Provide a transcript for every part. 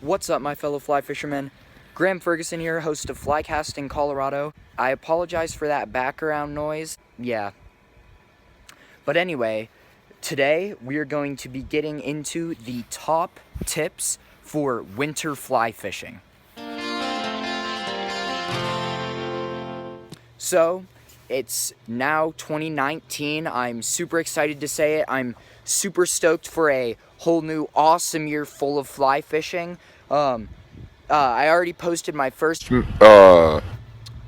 What's up, my fellow fly fishermen? Graham Ferguson here, host of Flycasting Colorado. I apologize for that background noise. Yeah. But anyway, today we are going to be getting into the top tips for winter fly fishing. So, it's now 2019. I'm super excited to say it. I'm super stoked for a whole new awesome year full of fly fishing. I already posted my first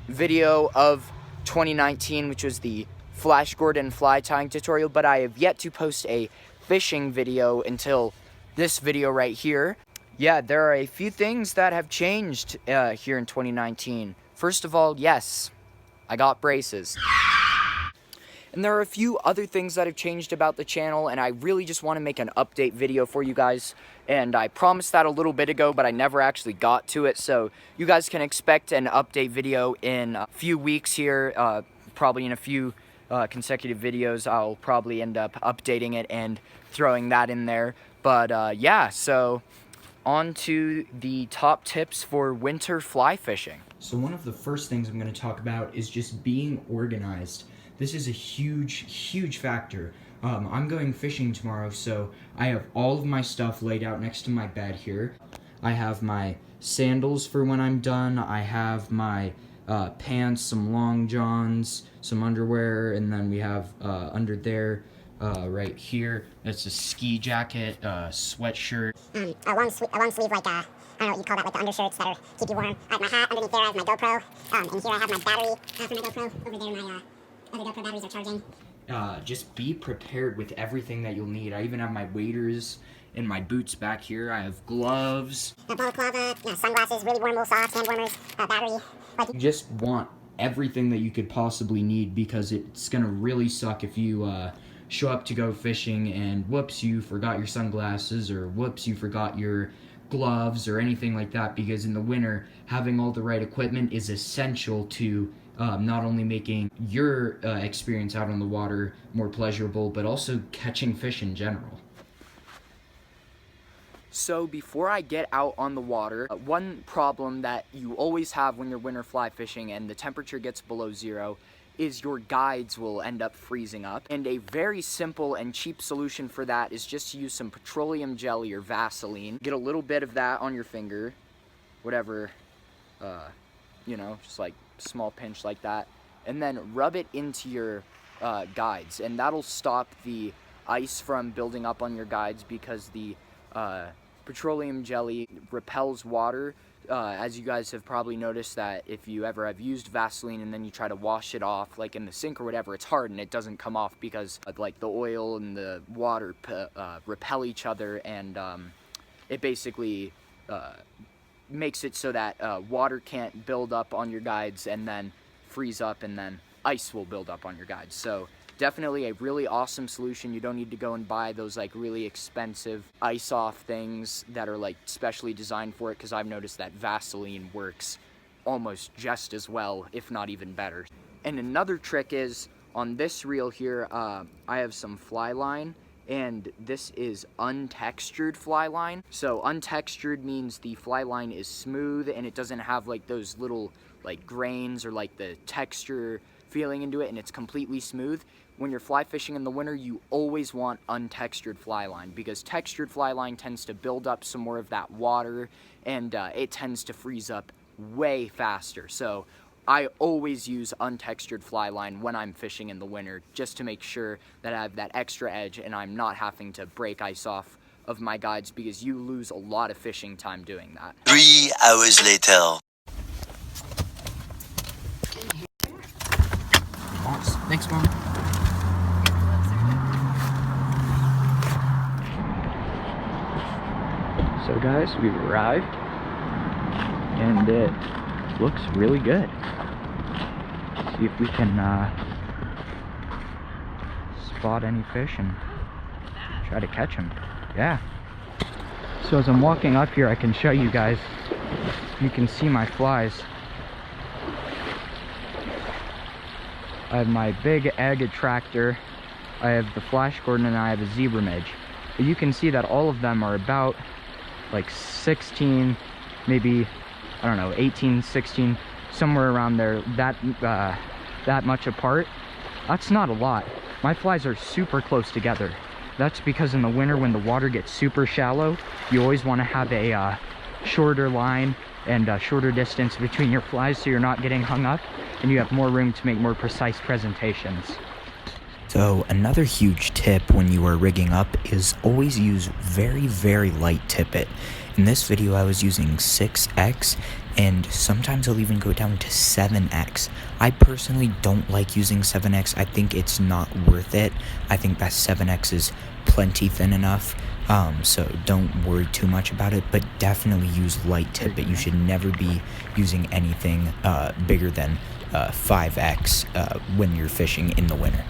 video of 2019, which was the Flash Gordon fly tying tutorial, but I have yet to post a fishing video until this video right here. Yeah, there are a few things that have changed here in 2019. First of all, yes, I got braces. And there are a few other things that have changed about the channel, and I really just want to make an update video for you guys. And I promised that a little bit ago, but I never actually got to it, so you guys can expect an update video in a few weeks here, probably in a few consecutive videos. I'll probably end up updating it and throwing that in there. But yeah, so on to the top tips for winter fly fishing. So one of the first things I'm going to talk about is just being organized. This is a huge factor. I'm going fishing tomorrow, so I have all of my stuff laid out next to my bed here. I have my sandals for when I'm done. I have my pants, some long johns, some underwear, and then we have under there right here, that's a ski jacket, sweatshirt. A long sleeve, like I don't know what you call that, like the undershirts that keep you warm. I have my hat underneath there. I have my GoPro, and here I have my battery for my GoPro. Over there, my other GoPro batteries are charging. Just be prepared with everything that you'll need. I even have my waders and my boots back here. I have gloves. A balaclava, sunglasses, really warm wool socks, hand warmers, battery. You just want everything that you could possibly need, because it's gonna really suck if you show up to go fishing and whoops, you forgot your sunglasses, or whoops, you forgot your gloves or anything like that, because in the winter, having all the right equipment is essential to not only making your experience out on the water more pleasurable, but also catching fish in general. So before I get out on the water, one problem that you always have when you're winter fly fishing and the temperature gets below zero is your guides will end up freezing up. And a very simple and cheap solution for that is just to use some petroleum jelly or Vaseline. Get a little bit of that on your finger, whatever, just like small pinch like that, and then rub it into your guides, and that'll stop the ice from building up on your guides, because the petroleum jelly repels water. As you guys have probably noticed, that if you ever have used Vaseline and then you try to wash it off, like in the sink or whatever, it's hard and it doesn't come off because like the oil and the water repel each other, and it basically makes it so that water can't build up on your guides and then freeze up, and then ice will build up on your guides. So definitely a really awesome solution. You don't need to go and buy those like really expensive ice off things that are like specially designed for it, because I've noticed that Vaseline works almost just as well, if not even better. And another trick is, on this reel here, I have some fly line, and this is untextured fly line. So untextured means the fly line is smooth and it doesn't have like those little like grains or like the texture feeling into it, and it's completely smooth. When you're fly fishing in the winter, you always want untextured fly line, because textured fly line tends to build up some more of that water, and it tends to freeze up way faster. So I always use untextured fly line when I'm fishing in the winter, just to make sure that I have that extra edge and I'm not having to break ice off of my guides, because you lose a lot of fishing time doing that. 3 hours later. Thanks, Mom. So guys, we've arrived, and it looks really good. Let's see if we can spot any fish and try to catch them. Yeah. So as I'm walking up here, I can show you guys, you can see my flies. I have my big egg attractor, I have the Flash Gordon, and I have a zebra midge. But you can see that all of them are about like 16, maybe, I don't know, 18, 16, somewhere around there, that much apart. That's not a lot. My flies are super close together. That's because in the winter when the water gets super shallow, you always want to have a shorter line and a shorter distance between your flies so you're not getting hung up and you have more room to make more precise presentations. So another huge tip when you are rigging up is always use very, very light tippet. In this video I was using 6x, and sometimes I'll even go down to 7x. I personally don't like using 7x. I think it's not worth it. I think that 7x is plenty thin enough, so don't worry too much about it, but definitely use light tippet. You should never be using anything bigger than 5x when you're fishing in the winter.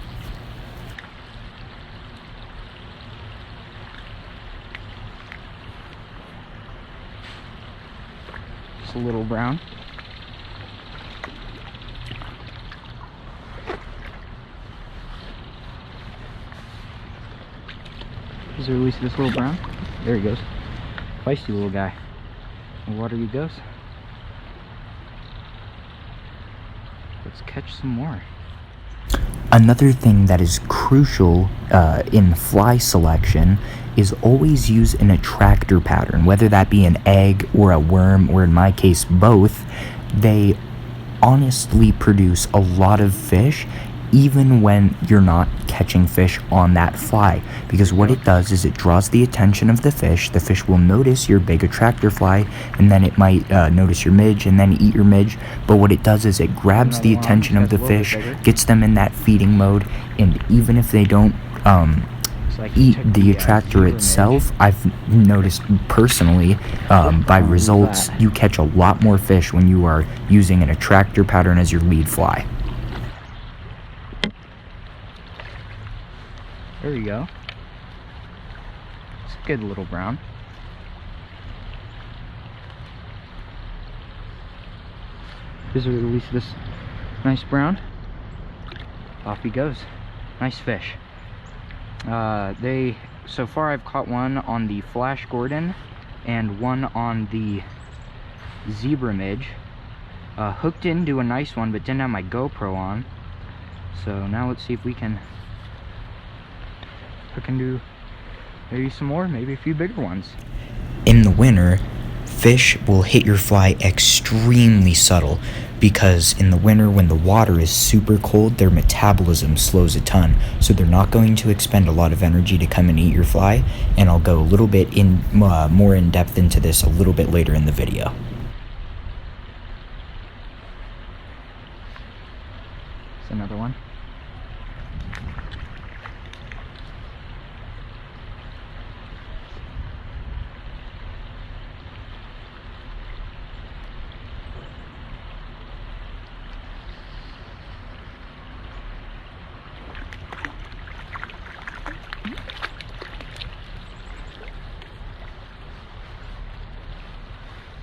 A little brown. Just release this little brown. There he goes. Feisty little guy. In the water he goes. Let's catch some more. Another thing that is crucial in fly selection is always use an attractor pattern, whether that be an egg or a worm, or in my case both. They honestly produce a lot of fish even when you're not catching fish on that fly, because what it does is it draws the attention of the fish will notice your big attractor fly, and then it might notice your midge and then eat your midge. But what it does is it grabs the attention of the fish, gets them in that feeding mode, and even if they don't eat the attractor itself, I've noticed personally by results, you catch a lot more fish when you are using an attractor pattern as your lead fly. There you go. It's a good little brown. Just release this nice brown. Off he goes. Nice fish. So far I've caught one on the Flash Gordon and one on the Zebra Midge. Hooked into a nice one, but didn't have my GoPro on. So now let's see if we can hook into maybe some more, maybe a few bigger ones. In the winter, fish will hit your fly extremely subtle, because in the winter when the water is super cold, their metabolism slows a ton, so they're not going to expend a lot of energy to come and eat your fly, and I'll go a little bit more in depth into this a little bit later in the video. It's another one.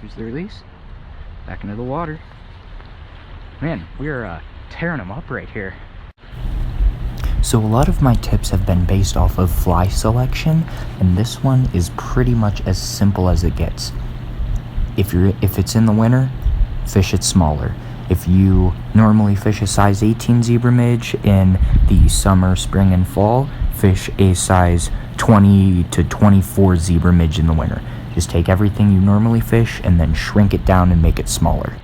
Here's the release. Back into the water. Man, we are tearing them up right here. So a lot of my tips have been based off of fly selection, and this one is pretty much as simple as it gets. If it's in the winter, fish it smaller. If you normally fish a size 18 zebra midge in the summer, spring, and fall, fish a size 20 to 24 zebra midge in the winter. Just take everything you normally fish and then shrink it down and make it smaller.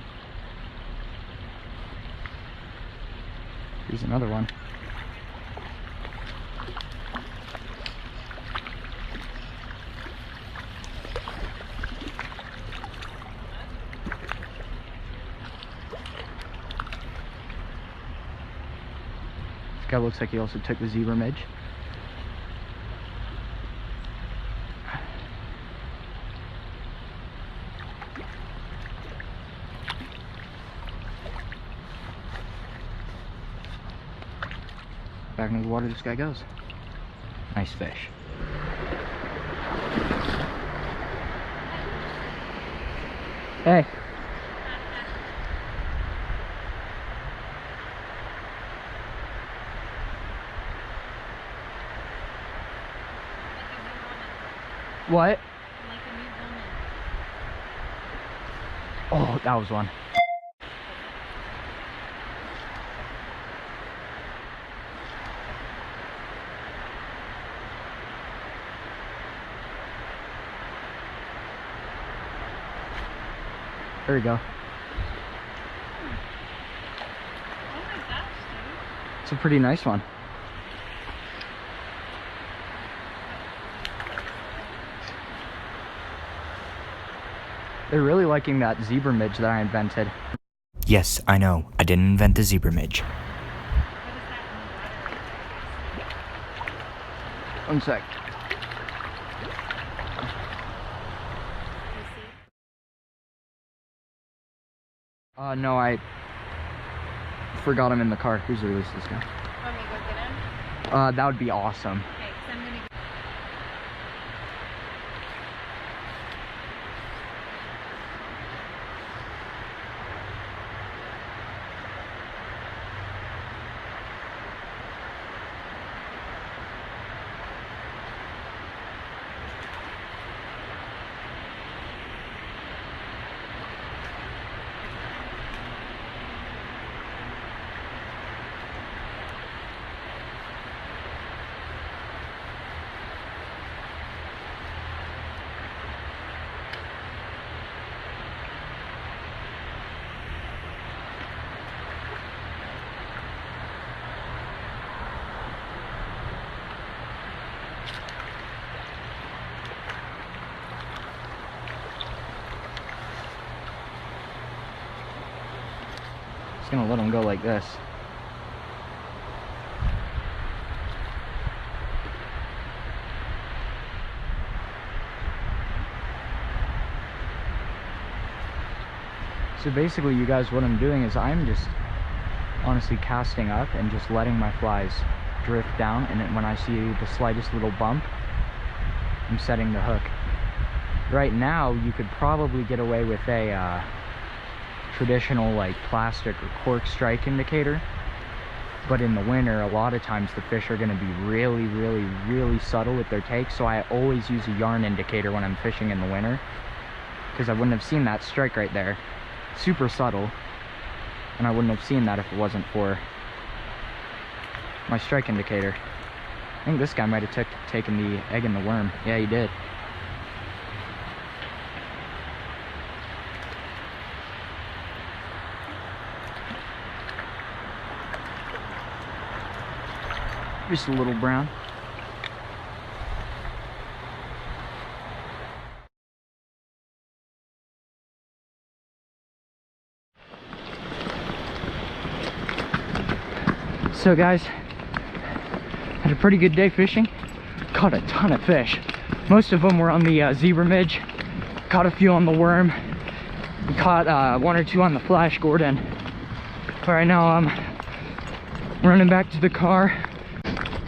Here's another one. This guy looks like he also took the zebra midge. Back into the water this guy goes. Nice fish. Hey. What? Like a new woman. Oh, that was one. There we go. Oh my gosh, dude. It's a pretty nice one. They're really liking that zebra midge that I invented. Yes, I know. I didn't invent the zebra midge. What is that in the water? One sec. No, I forgot him in the car. Who's released this guy? Want me to go get him? That would be awesome. Okay, 'cause I'm gonna. Just gonna let him go like this. So basically, you guys, what I'm doing is I'm just honestly casting up and just letting my flies drift down, and then when I see the slightest little bump, I'm setting the hook. Right now, you could probably get away with a traditional like plastic or cork strike indicator, but in the winter, a lot of times the fish are going to be really subtle with their takes, so I always use a yarn indicator when I'm fishing in the winter, because I wouldn't have seen that strike right there. Super subtle, and I wouldn't have seen that if it wasn't for my strike indicator. I think this guy might have taken the egg and the worm. Yeah, he did. Just a little brown. So guys, had a pretty good day fishing. Caught a ton of fish. Most of them were on the zebra midge. Caught a few on the worm. Caught one or two on the flash Gordon. But right now I'm running back to the car.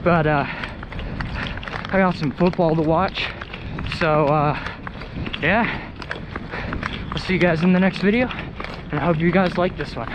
But I got some football to watch. So yeah, I'll see you guys in the next video. And I hope you guys like this one.